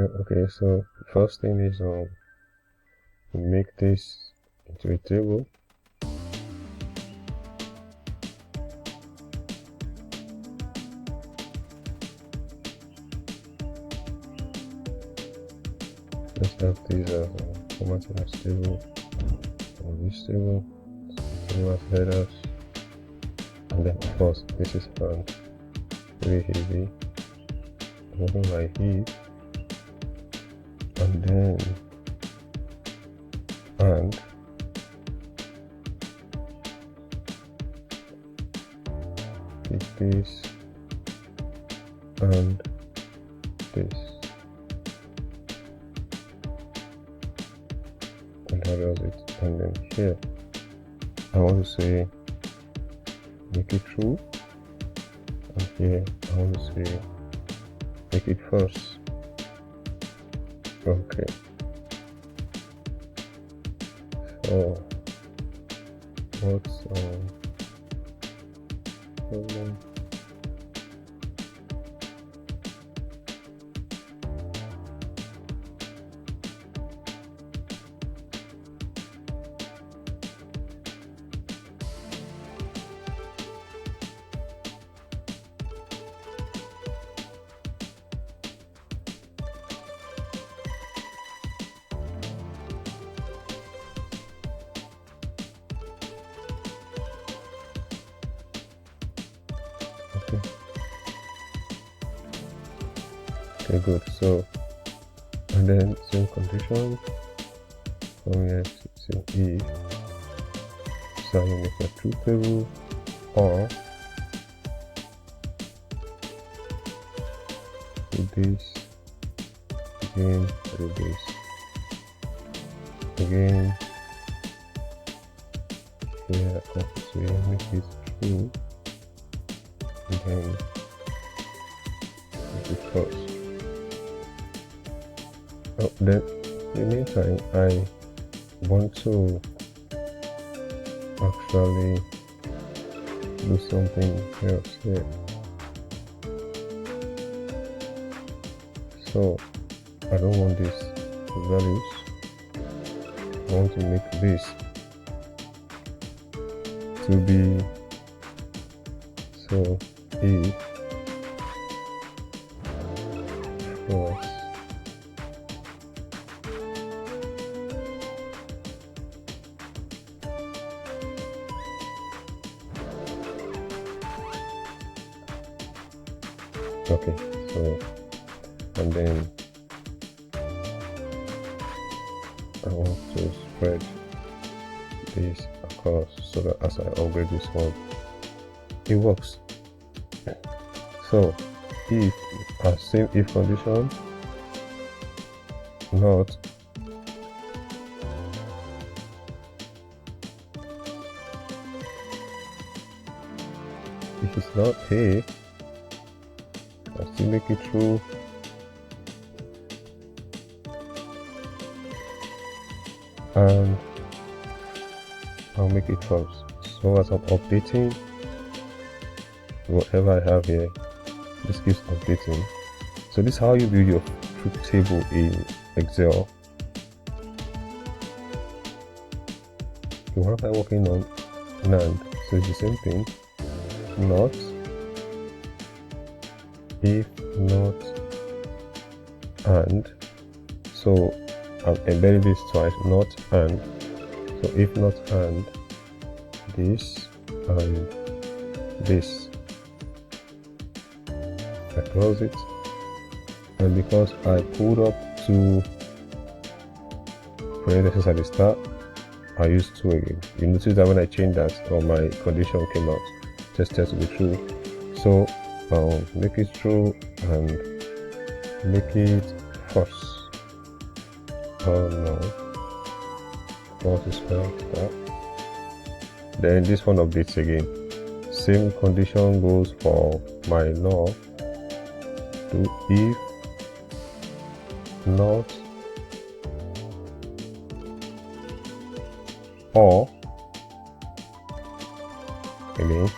Okay, so the first thing is make this into a table. Let's have this as formatted as table, or this table, table as headers, and then of course this is very easy. Open my heap, and then pick this and this, and how does it? And then here I want to say make it true, and here I want to say make it false. Okay, so what's problem? Okay, good. So, and then same condition from here to say if so you make a true table, or do this again, do this again. Here also make it true, and then make it false. Oh, then in the meantime I want to actually do something else here. So I don't want this values, I want to make this to be so if false okay, so and then I want to spread this across so that as I upgrade this one it works. So if same if condition, not if it's not A, I'll still make it true, and I'll make it false. So as I'm updating whatever I have here, this keeps updating. So this is how you build your truth table in Excel. What am I working on? NAND. So it's the same thing. Not if not and. So I'm embedding this twice. Not and. So if not and this and this. I close it, and because I pulled up 2 parentheses at the start, I used 2 again. You notice that when I changed that, my condition came out, tested to be true. So make it true and make it false. Oh no, false is that. Then this one updates again. Same condition goes for my law. To if not or again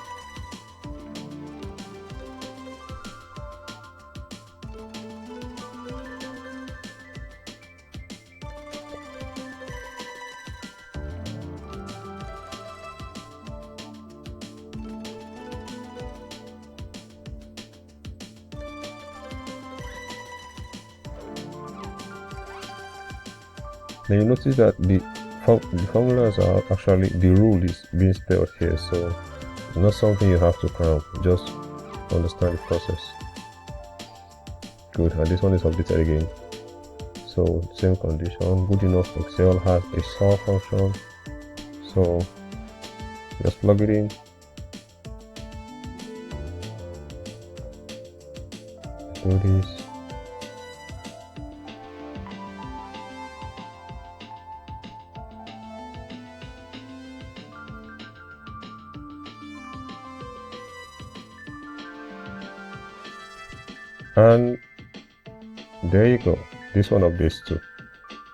Then you notice that the formulas are actually, the rule is being spelled here, so it's not something you have to cram, just understand the process. Good, and this one is updated again. So same condition, good enough. Excel has a solve function, so just plug it in. Do this. And there you go. This one updates too.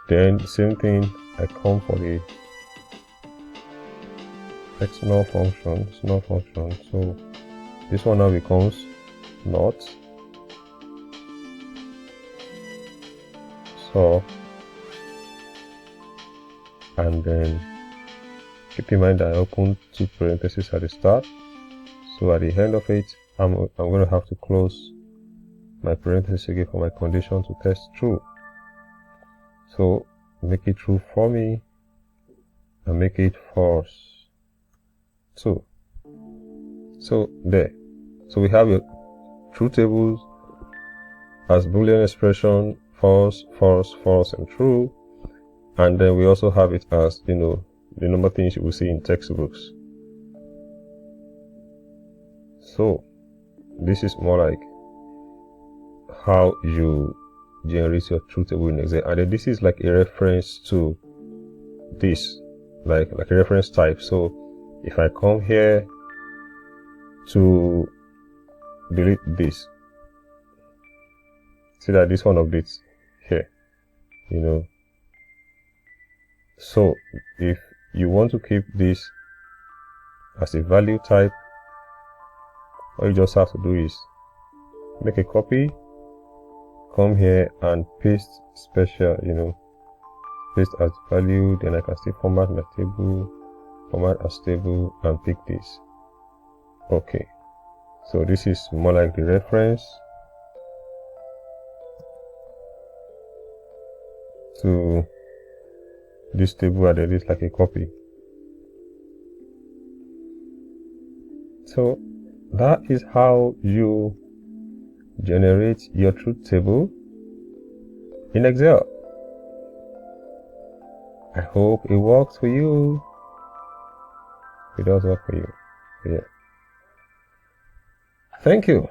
Then same thing, I come for the external function, so this one now becomes not. So, and then keep in mind that I opened 2 parentheses at the start, so at the end of it, I'm going to have to close my parentheses again for my condition to test true. So make it true for me and make it false too. So there. So we have your true tables as Boolean expression, false, false, false, and true. And then we also have it as, the normal things you will see in textbooks. So this is more like how you generate your truth table in Excel, and then this is like a reference to this, like a reference type. So if I come here to delete this, see that this one updates here, so if you want to keep this as a value type, all you just have to do is make a copy, come here and paste special, paste as value. Then I can still format my table, format as table, and pick this. Okay, so this is more like the reference to this table, and then it's like a copy. So that is how you generate your truth table in Excel. I hope it works for you. It does work for you. Yeah. Thank you.